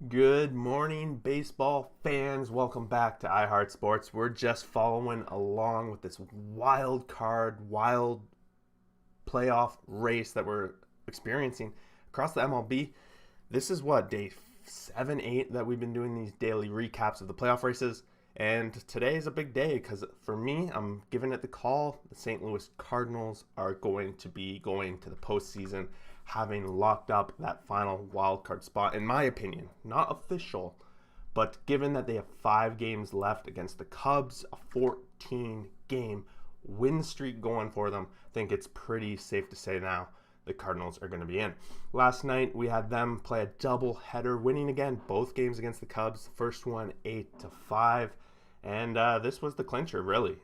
Good morning, baseball fans. Welcome back to iHeart Sports. We're just following along with this wild playoff race that we're experiencing across the MLB. This is what, day 7, 8 that we've been doing these daily recaps of the playoff races. And today is a big day because for me, I'm giving it the call. The St. Louis Cardinals are going to be going to the postseason, having locked up that final wild card spot, in my opinion. Not official, but given that they have 5 games left against the Cubs, a 14-game win streak going for them, I think it's pretty safe to say now the Cardinals are going to be in. Last night, we had them play a double-header, winning again both games against the Cubs. First one, 8-5. And this was the clincher, really.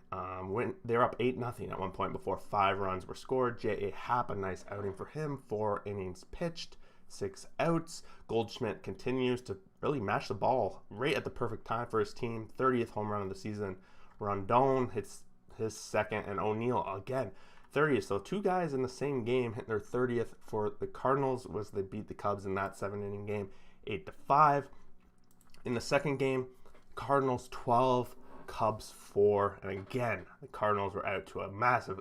They were up 8-0 at one point before 5 runs were scored. J.A. Happ, a nice outing for him. 4 innings pitched, 6 outs. Goldschmidt continues to really mash the ball right at the perfect time for his team. 30th home run of the season. Rondon hits his second, and O'Neill again 30th. So 2 guys in the same game hitting their 30th for the Cardinals was they beat the Cubs in that 7-inning game, 8-5. In the second game, Cardinals 12, Cubs 4, and again the Cardinals were out to a massive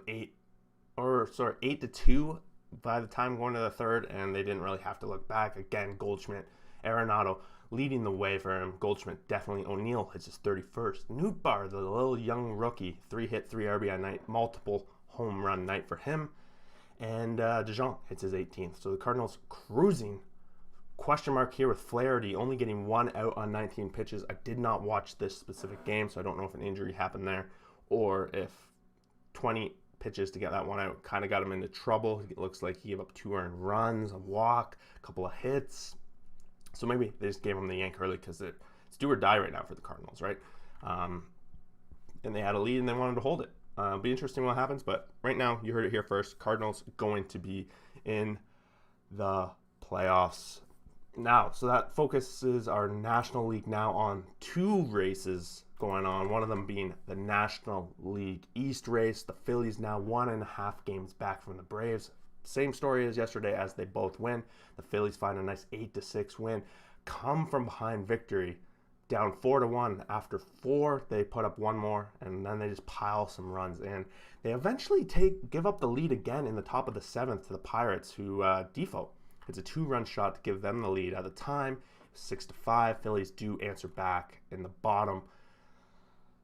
8-2 by the time going to the third, and they didn't really have to look back. Again, Goldschmidt, Arenado leading the way for him. Goldschmidt definitely. O'Neill hits his 31st. Nootbaar, the little young rookie, 3-hit, 3 RBI night, multiple home run night for him, and DeJong hits his 18th. So the Cardinals cruising. Question mark here with Flaherty only getting 1 out on 19 pitches. I did not watch this specific game, so I don't know if an injury happened there or if 20 pitches to get that 1 out kind of got him into trouble. It looks like he gave up 2 earned runs, a walk, a couple of hits. So maybe they just gave him the yank early because it's do or die right now for the Cardinals, right? And they had a lead and they wanted to hold it. It'll be interesting what happens, but right now, you heard it here first. Cardinals going to be in the playoffs now. So that focuses our National League now on 2 races going on, one of them being the National League East race. The Phillies now 1.5 games back from the Braves. Same story as yesterday as they both win. The Phillies find a nice 8-6 win, come from behind victory, down 4-1. After 4, they put up 1 more, and then they just pile some runs in. They eventually give up the lead again in the top of the 7th to the Pirates, who default. It's a 2-run shot to give them the lead. At the time, 6-5. Phillies do answer back in the bottom.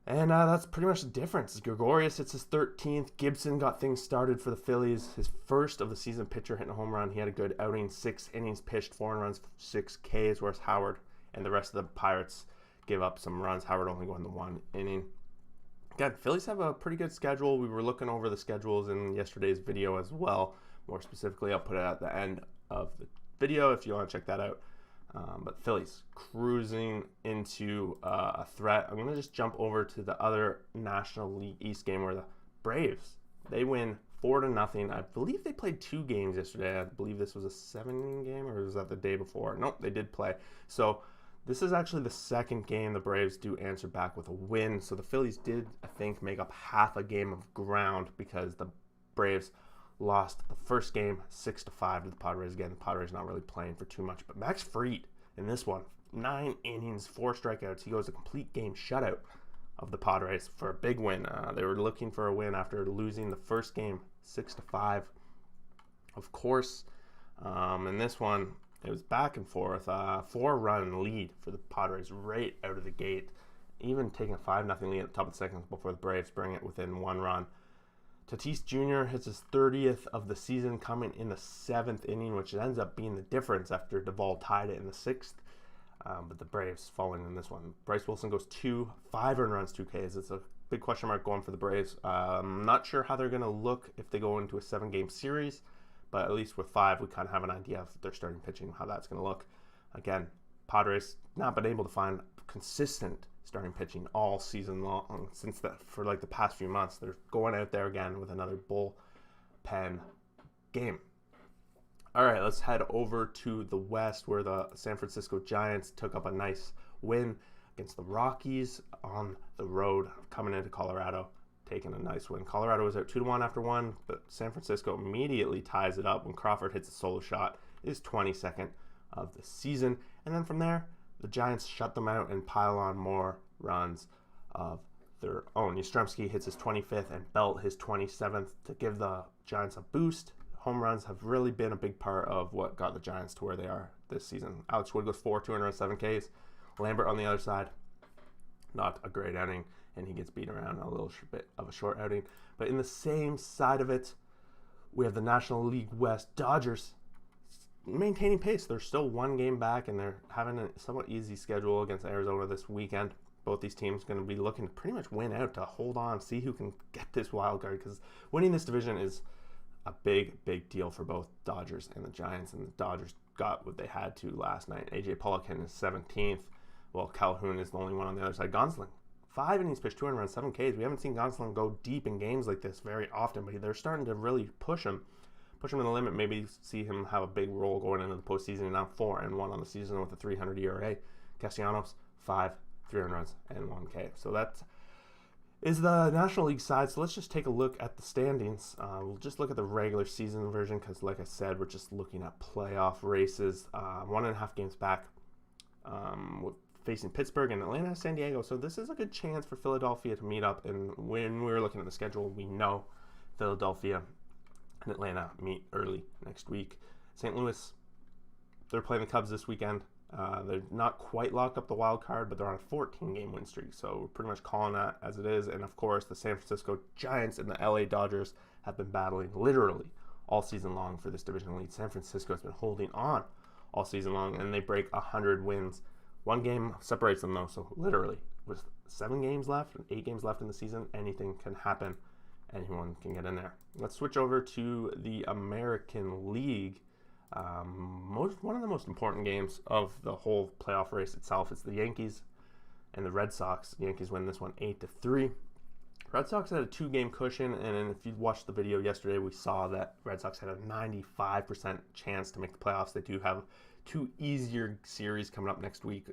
And that's pretty much the difference. Gregorius hits his 13th. Gibson got things started for the Phillies. His first of the season pitcher hitting a home run. He had a good outing. 6 innings pitched, 4 runs, 6 Ks, whereas Howard and the rest of the Pirates give up some runs. Howard only going the 1 inning. Again, Phillies have a pretty good schedule. We were looking over the schedules in yesterday's video as well. More specifically, I'll put it at the end of the video if you want to check that out. But Phillies cruising into a threat. I'm going to just jump over to the other National League East game where the Braves, they win 4-0. I believe they played 2 games yesterday. I believe this was a 7-inning game, or was that the day before? Nope, they did play. So this is actually the second game the Braves do answer back with a win. So the Phillies did, I think, make up half a game of ground because the Braves lost the first game 6-5 to the Padres. Again, the Padres not really playing for too much. But Max Fried in this one, 9 innings, 4 strikeouts. He goes a complete game shutout of the Padres for a big win. They were looking for a win after losing the first game 6-5. Of course, in this one, it was back and forth. 4-run lead for the Padres right out of the gate. Even taking a 5-0 lead at the top of the second before the Braves bring it within 1 run. Tatis Jr. hits his 30th of the season coming in the 7th inning, which ends up being the difference after Duvall tied it in the 6th. But the Braves falling in this one. Bryce Wilson goes 5 earned runs, 2 Ks. It's a big question mark going for the Braves. I'm not sure how they're going to look if they go into a 7-game series, but at least with 5, we kind of have an idea of their starting pitching, how that's going to look. Again, Padres not been able to find consistent starting pitching all season long for like the past few months. They're going out there again with another bullpen game. All right, let's head over to the West where the San Francisco Giants took up a nice win against the Rockies on the road coming into Colorado, taking a nice win. Colorado was out 2-1 after 1, but San Francisco immediately ties it up when Crawford hits a solo shot, his 22nd of the season. And then from there, the Giants shut them out and pile on more runs of their own. Yastrzemski hits his 25th and Belt his 27th to give the Giants a boost. Home runs have really been a big part of what got the Giants to where they are this season. Alex Wood goes 207 Ks. Lambert on the other side, not a great outing, and he gets beat around a little bit of a short outing. But in the same side of it, we have the National League West Dodgers maintaining pace. They're still one game back, and they're having a somewhat easy schedule against Arizona this weekend. Both these teams going to be looking to pretty much win out to hold on, see who can get this wild card, because winning this division is a big, big deal for both Dodgers and the Giants, and the Dodgers got what they had to last night. A.J. Pollock in his 17th, while Calhoun is the only one on the other side. Gonsolin, 5 innings pitched, 207 Ks. We haven't seen Gonsolin go deep in games like this very often, but they're starting to really push him to the limit, maybe see him have a big role going into the postseason. Now 4-1 on the season with a 300 ERA. Castellanos, 5, 300 runs, and 1 K. So that is the National League side. So let's just take a look at the standings. We'll just look at the regular season version because, like I said, we're just looking at playoff races. 1.5 games back, facing Pittsburgh and Atlanta, San Diego. So this is a good chance for Philadelphia to meet up. And when we were looking at the schedule, we know Philadelphia and Atlanta meet early next week. St. Louis, they're playing the Cubs this weekend. They're not quite locked up the wild card, but they're on a 14-game win streak. So we're pretty much calling that as it is. And, of course, the San Francisco Giants and the LA Dodgers have been battling literally all season long for this division lead. San Francisco has been holding on all season long, and they break 100 wins. 1 game separates them, though. So literally, with 7 games left and 8 games left in the season, anything can happen. Anyone can get in there. Let's switch over to the American League. One of the most important games of the whole playoff race itself is the Yankees and the Red Sox. The Yankees win this one 8-3. Red Sox had a 2-game cushion, and if you watched the video yesterday, we saw that Red Sox had a 95% chance to make the playoffs. They do have 2 easier series coming up next week.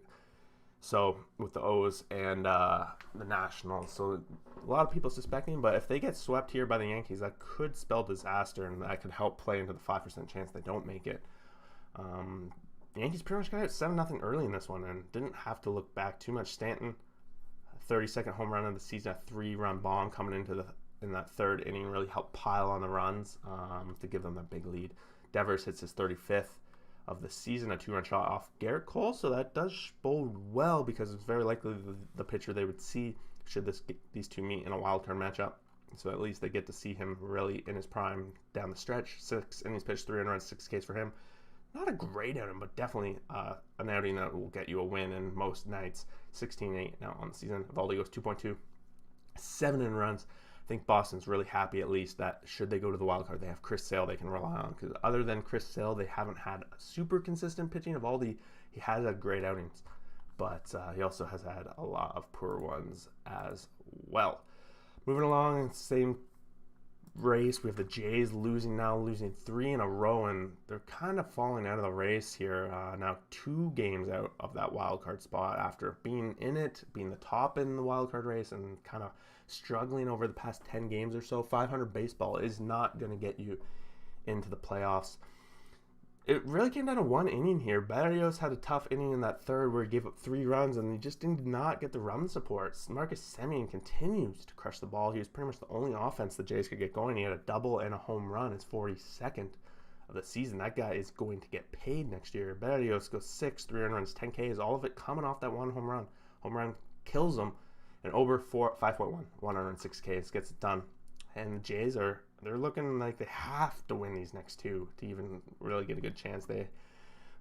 So with the O's and the Nationals. So a lot of people suspecting, but if they get swept here by the Yankees, that could spell disaster, and that could help play into the 5% chance they don't make it. The Yankees pretty much got out 7-0 early in this one and didn't have to look back too much. Stanton, 32nd home run of the season, a 3-run bomb coming in that 3rd inning really helped pile on the runs to give them a big lead. Devers hits his 35th of the season, a 2-run shot off Garrett Cole, so that does bode well because it's very likely the pitcher they would see should these two meet in a wild card matchup. So at least they get to see him really in his prime down the stretch. 6 innings pitched, 300 runs, 6 Ks for him. Not a great outing, but definitely an outing that will get you a win in most nights. 16-8 now on the season. Evaldi goes 2.2, 7 in runs. I think Boston's really happy at least that should they go to the wild card, they have Chris Sale they can rely on. Because other than Chris Sale, they haven't had a super consistent pitching. Evaldi, he has had great outings, but he also has had a lot of poor ones as well. Moving along, same race, we have the Jays losing 3 in a row, and they're kind of falling out of the race here. Now 2 games out of that wild card spot after being in it, being the top in the wild card race, and kind of struggling over the past 10 games or so. 500 baseball is not going to get you into the playoffs. It really came down to 1 inning here. Berrios had a tough inning in that 3rd where he gave up 3 runs, and he just did not get the run support. Marcus Semien continues to crush the ball. He was pretty much the only offense the Jays could get going. He had a double and a home run. His 42nd of the season. That guy is going to get paid next year. Berrios goes 6, 300 runs, 10 Ks, all of it coming off that 1 home run. Home run kills him. And over 5.1, 106 Ks gets it done. And the Jays they're looking like they have to win these next 2 to even really get a good chance. They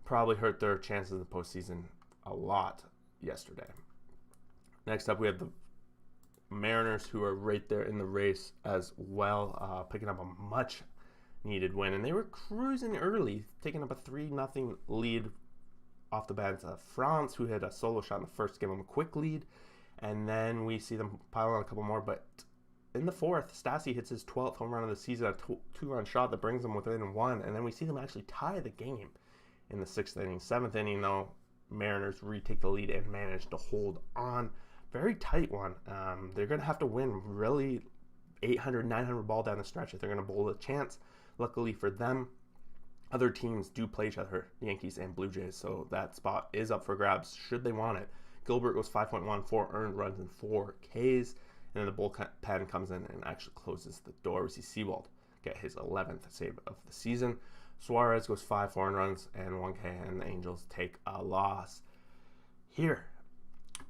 probably hurt their chances in the postseason a lot yesterday. Next up, we have the Mariners, who are right there in the race as well, picking up a much-needed win. And they were cruising early, taking up a 3-0 lead off the bat. France, who had a solo shot in the first, gave them a quick lead. And then we see them pile on a couple more, but in the 4th, Stassi hits his 12th home run of the season, a 2-run shot that brings them within 1, and then we see them actually tie the game in the 6th inning. 7th inning, though, Mariners retake the lead and manage to hold on. Very tight one. They're going to have to win really 800, 900 ball down the stretch if they're going to bowl a chance. Luckily for them, other teams do play each other, Yankees and Blue Jays, so that spot is up for grabs should they want it. Gilbert goes 5.1, 4 earned runs and 4 Ks, and then the bullpen comes in and actually closes the door. We see Seawald get his 11th save of the season. Suarez goes 5 4 earned runs and 1 K, and the Angels take a loss. Here,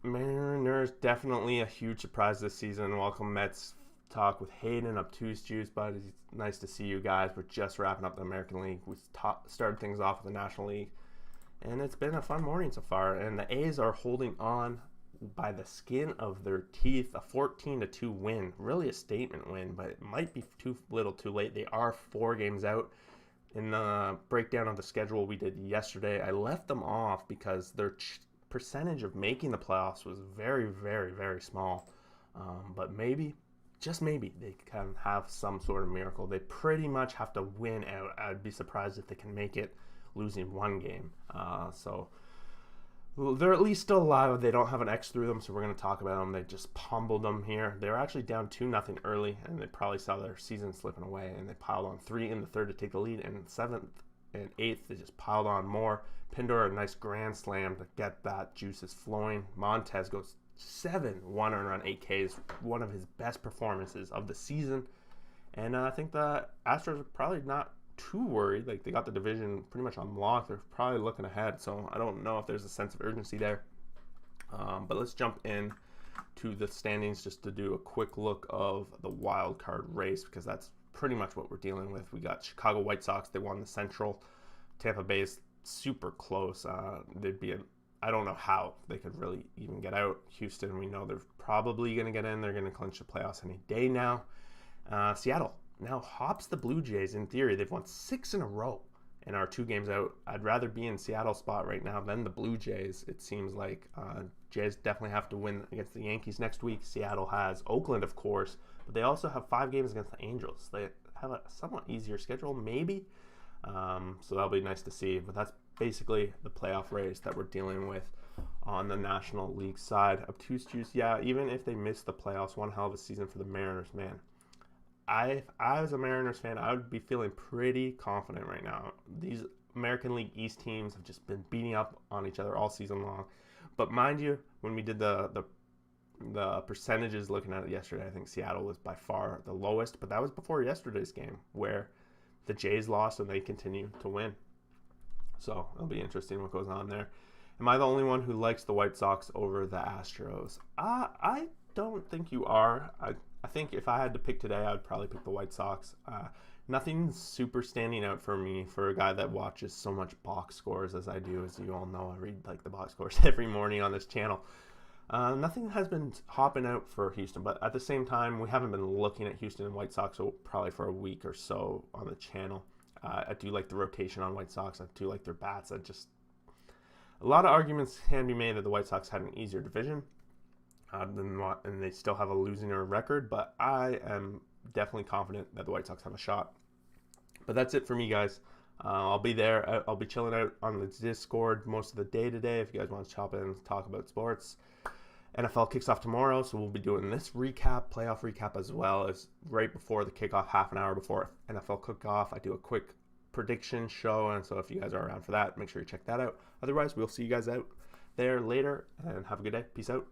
Mariners definitely a huge surprise this season. Welcome Mets talk with Hayden up Tuesdays, but it's nice to see you guys. We're just wrapping up the American League. We started things off with the National League, and it's been a fun morning so far. And the A's are holding on by the skin of their teeth, a 14-2 win. Really a statement win, but it might be too little too late. They are 4 games out. In the breakdown of the schedule we did yesterday, I left them off because their percentage of making the playoffs was very, very, very small. But maybe, just maybe, they can have some sort of miracle. They pretty much have to win out. I'd be surprised if they can make it losing 1 game. So they're at least still alive. They don't have an X through them, so we're going to talk about them. They just pummeled them here. They were actually down 2-0 early, and they probably saw their season slipping away, and they piled on 3 in the third to take the lead, and 7th and 8th, they just piled on more. Pindor, a nice grand slam to get that juices flowing. Montez goes 7 1 earned run, 8 Ks, one of his best performances of the season. And I think the Astros are probably not too worried. Like, they got the division pretty much on lock. They're probably looking ahead, so I don't know if there's a sense of urgency there. But let's jump in to the standings just to do a quick look of the wild card race, because that's pretty much what we're dealing with. We got Chicago White Sox. They won the Central. Tampa Bay's super close. I don't know how they could really even get out. Houston, we know they're probably going to get in. They're going to clinch the playoffs any day now. Seattle now hops the Blue Jays. In theory, they've won 6 in a row and are 2 games out. I'd rather be in Seattle's spot right now than the Blue Jays. It seems like Jays definitely have to win against the Yankees next week. Seattle has Oakland, of course, but they also have 5 games against the Angels. They have a somewhat easier schedule, maybe. So that'll be nice to see. But that's basically the playoff race that we're dealing with on the National League side. Obtuse, yeah, even if they miss the playoffs, one hell of a season for the Mariners, man. I as a Mariners fan, I would be feeling pretty confident right now. These American League East teams have just been beating up on each other all season long. But mind you, when we did the percentages looking at it yesterday, I think Seattle was by far the lowest. But that was before yesterday's game, where the Jays lost and they continue to win. So it'll be interesting what goes on there. Am I the only one who likes the White Sox over the Astros? I don't think you are. I think if I had to pick today, I would probably pick the White Sox. Nothing's super standing out for me for a guy that watches so much box scores as I do. As you all know, I read like the box scores every morning on this channel. Nothing has been hopping out for Houston, but at the same time, we haven't been looking at Houston and White Sox probably for a week or so on the channel. I do like the rotation on White Sox. I do like their bats. A lot of arguments can be made that the White Sox had an easier division and they still have a losing record, but I am definitely confident that the White Sox have a shot. But that's it for me, guys. I'll be there. I'll be chilling out on the Discord most of the day today if you guys want to chop in and talk about sports. NFL kicks off tomorrow, so we'll be doing this playoff recap, as well as right before the kickoff, half an hour before NFL kickoff. I do a quick prediction show, and so if you guys are around for that, make sure you check that out. Otherwise, we'll see you guys out there later, and have a good day. Peace out.